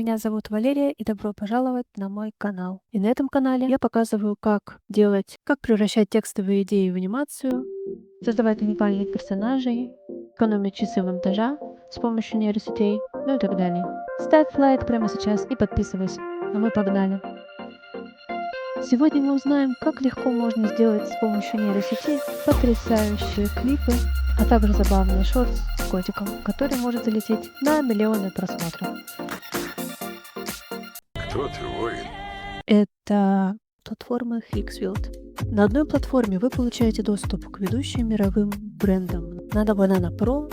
Меня зовут Валерия, и добро пожаловать на мой канал. И на этом канале я показываю, как превращать текстовые идеи в анимацию, создавать уникальных персонажей, экономить часы монтажа с помощью нейросетей, ну и так далее. Ставь лайк прямо сейчас и подписывайся. А мы погнали! Сегодня мы узнаем, как легко можно сделать с помощью нейросетей потрясающие клипы, а также забавный шорт с котиком, который может залететь на миллионы просмотров. Кто ты, воин? Это платформа Hixwild. На одной платформе вы получаете доступ к ведущим мировым брендам Nano Banana Pro,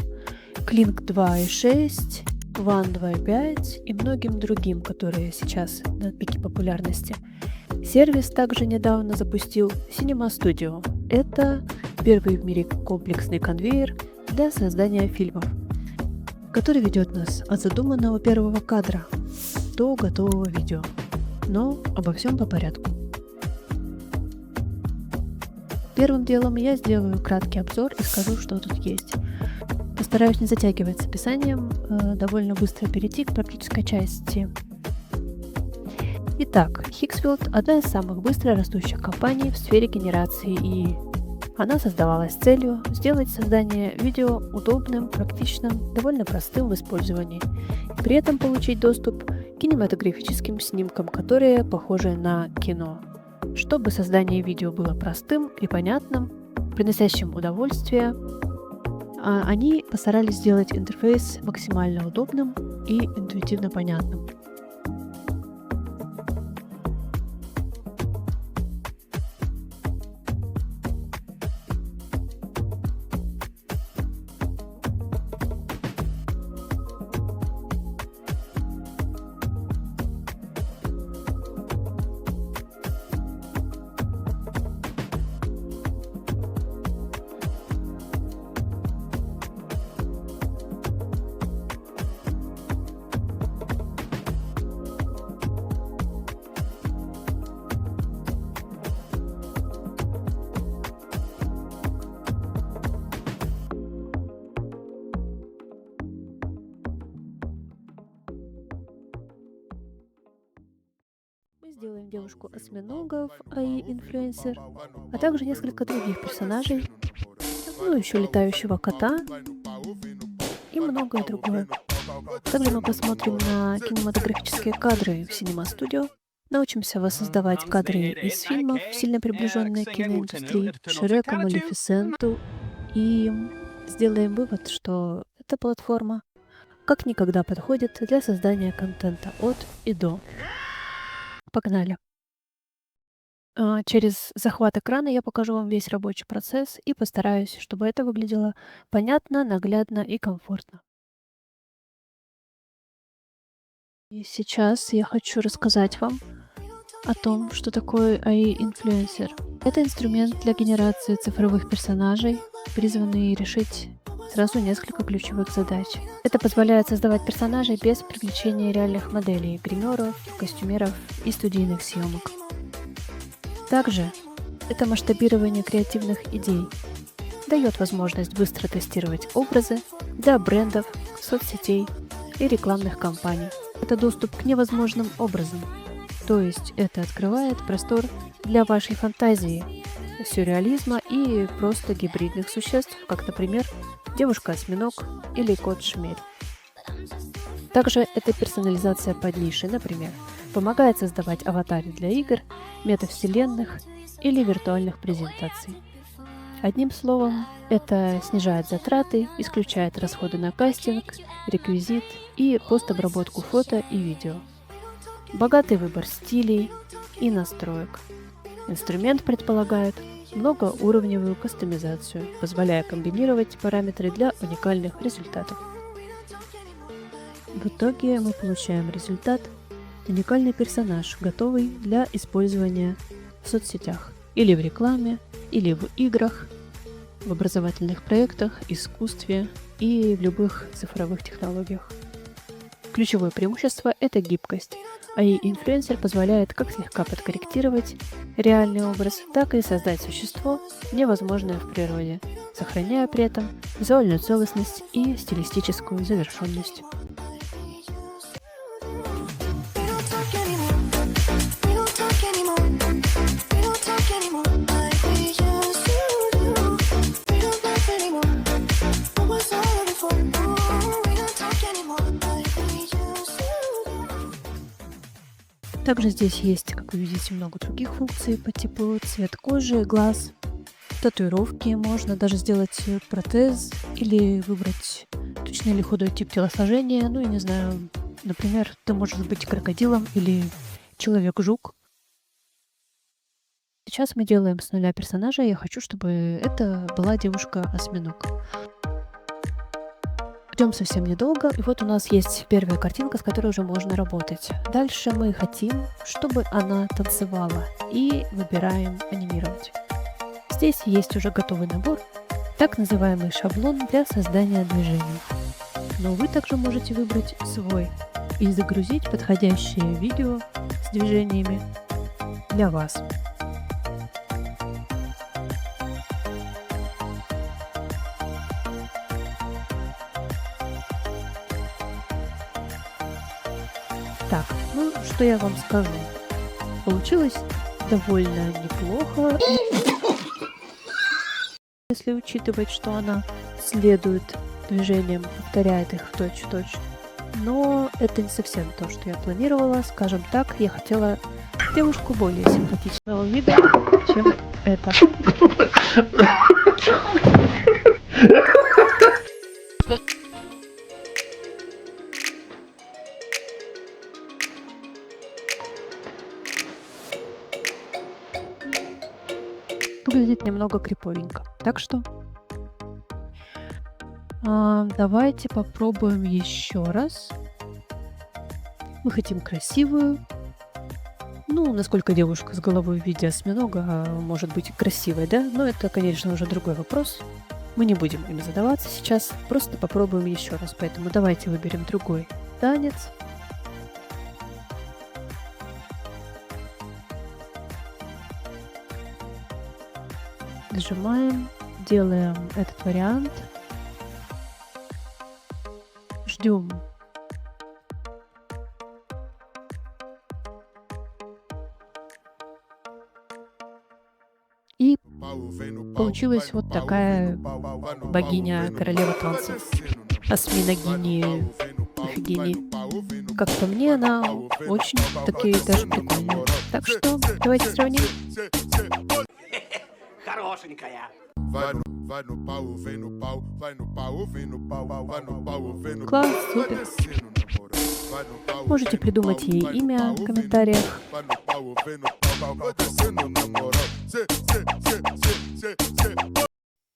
Kling 2.6, One 2.5 и многим другим, которые сейчас на пике популярности. Сервис также недавно запустил Cinema Studio. Это первый в мире комплексный конвейер для создания фильмов, который ведет нас от задуманного первого кадра до готового видео. Но обо всем по порядку. Первым делом я сделаю краткий обзор и скажу, что тут есть. Постараюсь не затягивать с описанием, довольно быстро перейти к практической части. Итак, Hixwild – одна из самых быстро растущих компаний в сфере генерации ИИ. Она создавалась с целью сделать создание видео удобным, практичным, довольно простым в использовании, и при этом получить доступ к кинематографическим снимкам, которые похожи на кино. Чтобы создание видео было простым и понятным, приносящим удовольствие, они постарались сделать интерфейс максимально удобным и интуитивно понятным. Сделаем девушку-осьминогов, AI-инфлюенсер, а также несколько других персонажей, ну еще летающего кота и многое другое. Также мы посмотрим на кинематографические кадры в Cinema Studio, научимся воссоздавать кадры из фильмов, сильно приближенные к киноиндустрии, Шрека, Малефисенту, и сделаем вывод, что эта платформа как никогда подходит для создания контента от и до. Погнали! Через захват экрана я покажу вам весь рабочий процесс и постараюсь, чтобы это выглядело понятно, наглядно и комфортно. И сейчас я хочу рассказать вам о том, что такое AI-инфлюенсер. Это инструмент для генерации цифровых персонажей, призванный решить сразу несколько ключевых задач. Это позволяет создавать персонажей без привлечения реальных моделей, гримеров, костюмеров и студийных съемок. Также это масштабирование креативных идей, дает возможность быстро тестировать образы для брендов, соцсетей и рекламных кампаний. Это доступ к невозможным образам, то есть это открывает простор для вашей фантазии, сюрреализма и просто гибридных существ, как, например, девушка-осьминог или кот-шмель. Также это персонализация под ниши, например, помогает создавать аватары для игр, метавселенных или виртуальных презентаций. Одним словом, это снижает затраты, исключает расходы на кастинг, реквизит и постобработку фото и видео. Богатый выбор стилей и настроек. Инструмент предполагает многоуровневую кастомизацию, позволяя комбинировать параметры для уникальных результатов. В итоге мы получаем результат – уникальный персонаж, готовый для использования в соцсетях, или в рекламе, или в играх, в образовательных проектах, искусстве и в любых цифровых технологиях. Ключевое преимущество – это гибкость, а AI-инфлюенсер позволяет как слегка подкорректировать реальный образ, так и создать существо, невозможное в природе, сохраняя при этом визуальную целостность и стилистическую завершенность. Также здесь есть, как вы видите, много других функций по типу цвет кожи, глаз, татуировки. Можно даже сделать протез или выбрать точный или худой тип телосложения. Ну, я не знаю, например, ты можешь быть крокодилом или человек-жук. Сейчас мы делаем с нуля персонажа. Я хочу, чтобы это была девушка-осьминог. Ждем совсем недолго, и вот у нас есть первая картинка, с которой уже можно работать. Дальше мы хотим, чтобы она танцевала, и выбираем анимировать. Здесь есть уже готовый набор, так называемый шаблон для создания движений. Но вы также можете выбрать свой и загрузить подходящее видео с движениями для вас. Так, ну что я вам скажу? Получилось довольно неплохо, если учитывать, что она следует движениям, повторяет их в точь-в-точь. Но это не совсем то, что я планировала. Скажем так, я хотела девушку более симпатичного вида, чем это. Выглядит немного криповенько. Так что давайте попробуем еще раз. Мы хотим красивую. Ну, насколько девушка с головой в виде осьминога может быть красивой, да? Но это, конечно, уже другой вопрос. Мы не будем им задаваться сейчас. Просто попробуем еще раз. Поэтому давайте выберем другой танец. Нажимаем, делаем этот вариант, ждем. И получилась вот такая богиня, королева танцев, осьминогини, Ифигении. Как по мне, она очень таки даже прикольная. Так что давайте сравним. Хорошенькая. Класс, супер. Можете придумать ей имя в комментариях.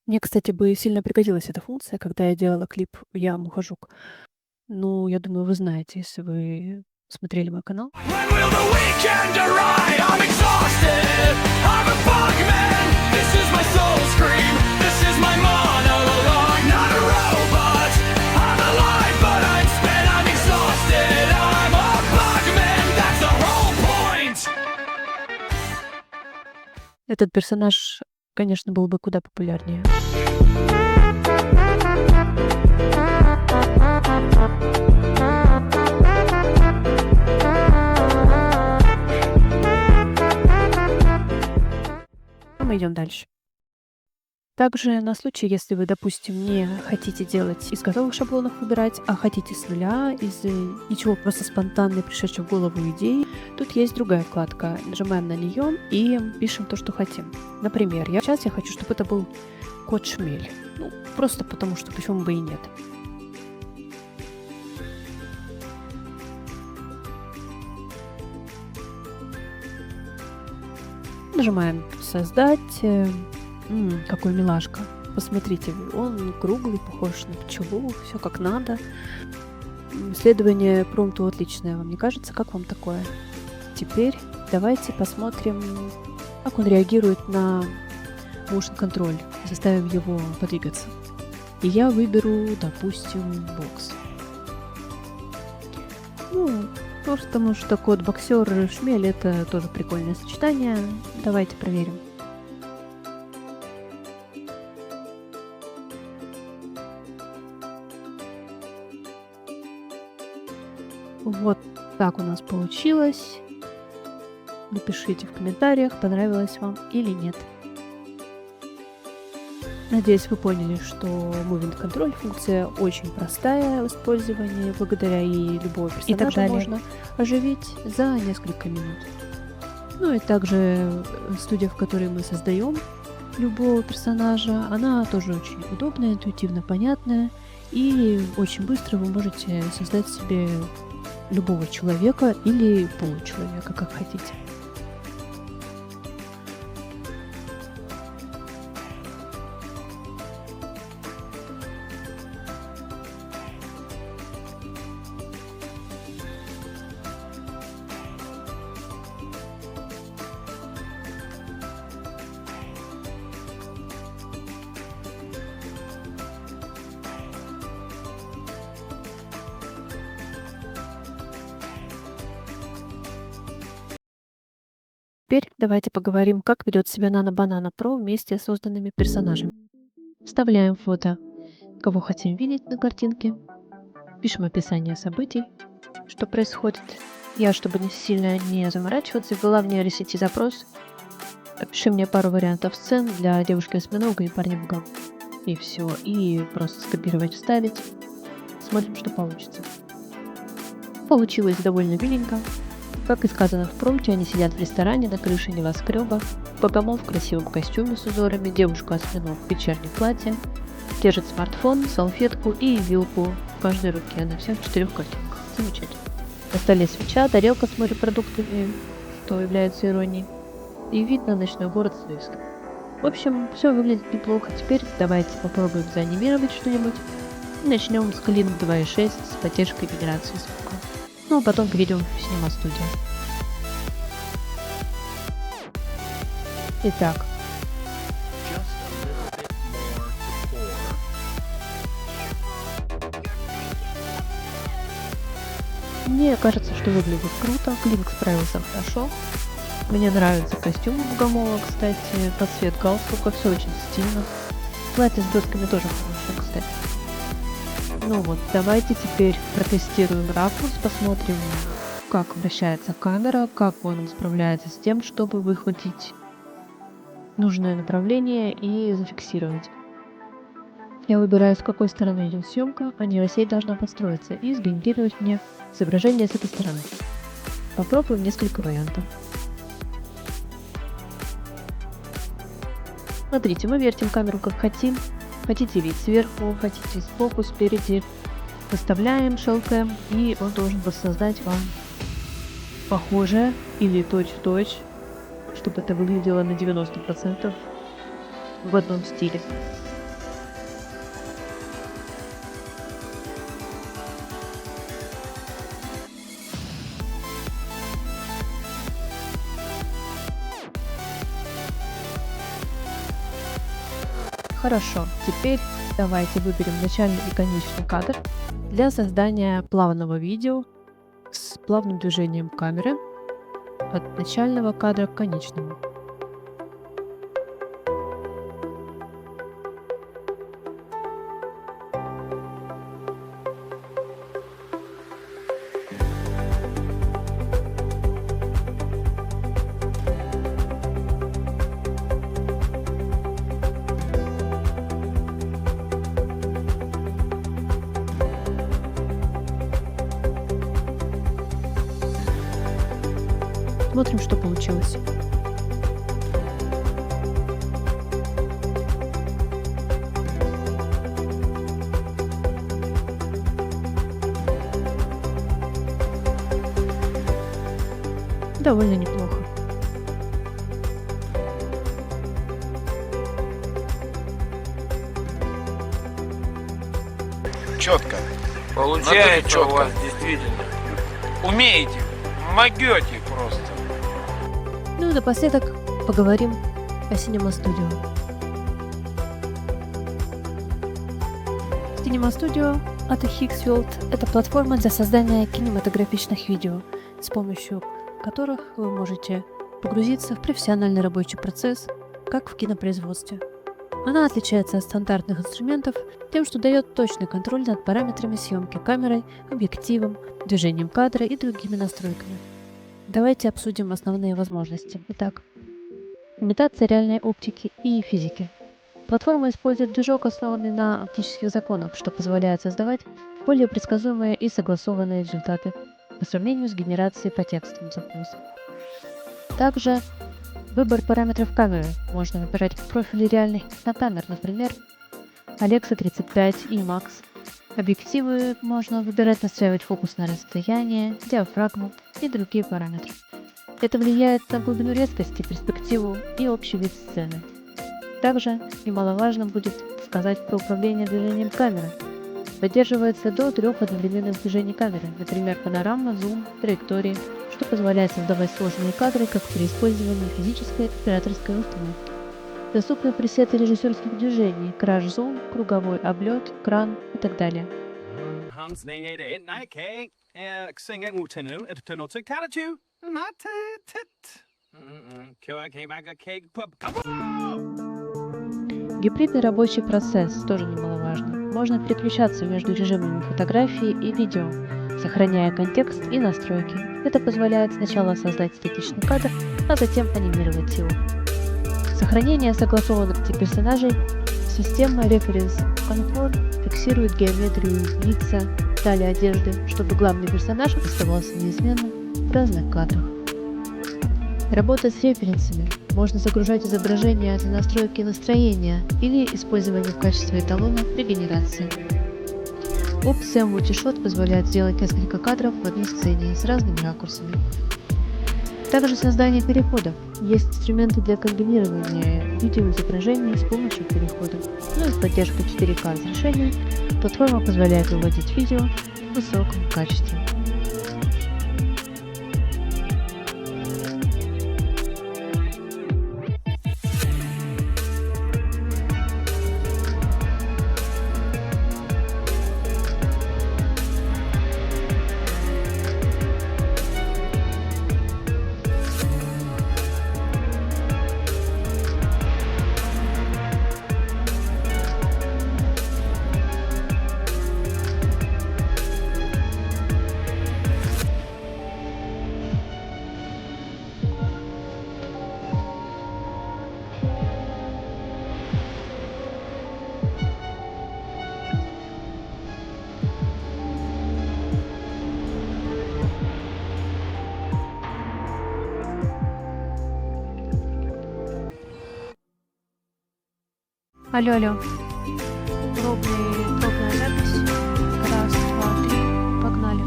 Мне, кстати, бы сильно пригодилась эта функция, когда я делала клип «Я Мухожук». Ну, я думаю, вы знаете, если вы смотрели мой канал. Этот персонаж, конечно, был бы куда популярнее. Мы идем дальше. Также на случай, если вы, допустим, не хотите делать из готовых шаблонов выбирать, а хотите с нуля, из ничего, просто спонтанной пришедшей в голову идеи, тут есть другая вкладка. Нажимаем на нее и пишем то, что хотим. Например, сейчас я хочу, чтобы это был кот Шмель. Ну, просто потому что почему бы и нет. Нажимаем «Создать». Какой милашка. Посмотрите, он круглый, похож на пчелу, все как надо. Исследование промпту отличное, вам не кажется? Как вам такое? Теперь давайте посмотрим, как он реагирует на motion control. Заставим его подвигаться. И я выберу, допустим, бокс. Ну, просто потому что кот-боксер Шмель это тоже прикольное сочетание. Давайте проверим. Вот так у нас получилось. Напишите в комментариях, понравилось вам или нет. Надеюсь, вы поняли, что Moving Control функция очень простая в использовании, благодаря ей любого И так персонажа далее. можно оживить за несколько минут. Ну и также студия, в которой мы создаем любого персонажа, она тоже очень удобная, интуитивно понятная, и очень быстро вы можете создать себе любого человека или получеловека, как хотите. Теперь давайте поговорим, как ведет себя Nano Banana Pro вместе с созданными персонажами. Вставляем фото, кого хотим видеть на картинке, пишем описание событий, что происходит. Я, чтобы не сильно не заморачиваться, ввела в нейросети запрос. Опиши мне пару вариантов сцен для девушки-осьминога и парня-богом. И все. И просто скопировать, вставить. Смотрим, что получится. Получилось довольно миленько. Как и сказано в промпте, они сидят в ресторане на крыше небоскреба. Богомол в красивом костюме с узорами, девушка-осьминог в вечернем платье. Держит смартфон, салфетку и вилку в каждой руке на всех 4 картинках. Замечательно. На столе свеча, тарелка с морепродуктами, что является иронией. И вид на ночной город с вывеской. В общем, все выглядит неплохо. Теперь давайте попробуем заанимировать что-нибудь. И начнем с Clean 2.6 с поддержкой генерации звука. Ну а потом перейдем в Cinema Studio. Итак, мне кажется, что выглядит круто. Клинк справился хорошо. Мне нравится костюм у Богомола, кстати, под цвет галстука, все очень стильно. Платье с досками тоже хорошее, кстати. Ну вот, давайте теперь протестируем ракурс, посмотрим, как вращается камера, как он справляется с тем, чтобы выхватить нужное направление и зафиксировать. Я выбираю, с какой стороны идет съемка, а нейросеть должна построиться и сгенерировать мне изображение с этой стороны. Попробуем несколько вариантов. Смотрите, мы вертим камеру как хотим. Хотите вид сверху, хотите сбоку, спереди. Выставляем Shellcam, и он должен воссоздать вам похожее или точь-в-точь, чтобы это выглядело на 90% в одном стиле. Хорошо, теперь давайте выберем начальный и конечный кадр для создания плавного видео с плавным движением камеры от начального кадра к конечному. Смотрим, что получилось. Довольно неплохо. Четко. Получается чётко. у вас действительно. Умеете, могете просто. Ну и напоследок поговорим о Cinema Studio. Cinema Studio от Hixfield — это платформа для создания кинематографичных видео, с помощью которых вы можете погрузиться в профессиональный рабочий процесс, как в кинопроизводстве. Она отличается от стандартных инструментов тем, что дает точный контроль над параметрами съемки камерой, объективом, движением кадра и другими настройками. Давайте обсудим основные возможности. Итак, имитация реальной оптики и физики. Платформа использует движок, основанный на оптических законах, что позволяет создавать более предсказуемые и согласованные результаты по сравнению с генерацией по текстовым запросам. Также выбор параметров камеры. Можно выбирать профили реальных кинокамер, например, Alexa 35 и Max. Объективы можно выбирать, настраивать фокус на расстояние, диафрагму и другие параметры. Это влияет на глубину резкости, перспективу и общий вид сцены. Также немаловажно будет сказать про управление движением камеры. Поддерживается до 3 одновременных движений камеры, например, панорама, зум, траектории, что позволяет создавать сложные кадры как при использовании физической операторской установки. Доступны пресеты режиссерских движений, краш-зум, круговой облет, кран и так далее. Гибридный рабочий процесс тоже немаловажно. Можно переключаться между режимами фотографии и видео, сохраняя контекст и настройки. Это позволяет сначала создать статичный кадр, а затем анимировать его. Сохранение согласованности персонажей. Система Reference Conform фиксирует геометрию лица, детали одежды, чтобы главный персонаж оставался неизменным в разных кадрах. Работа с референсами. Можно загружать изображения для настройки настроения или использования в качестве эталона при генерации. Опция Multishot позволяет сделать несколько кадров в одной сцене с разными ракурсами. Также создание переходов. Есть инструменты для комбинирования видеоизображений с помощью переходов. Ну и с поддержкой 4К разрешения платформа позволяет выводить видео в высоком качестве. Алло. Пробная запись. Раз, два, три. Погнали.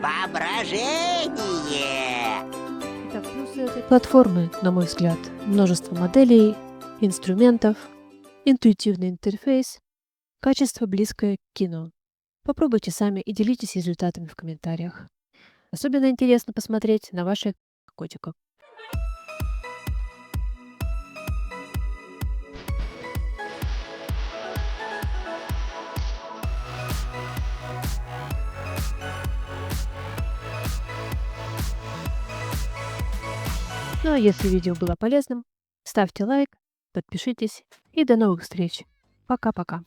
Воображение! Итак, плюсы этой платформы, на мой взгляд, множество моделей, инструментов, интуитивный интерфейс, качество близкое к кино. Попробуйте сами и делитесь результатами в комментариях. Особенно интересно посмотреть на ваших котиков. Ну а если видео было полезным, ставьте лайк, подпишитесь и до новых встреч. Пока-пока.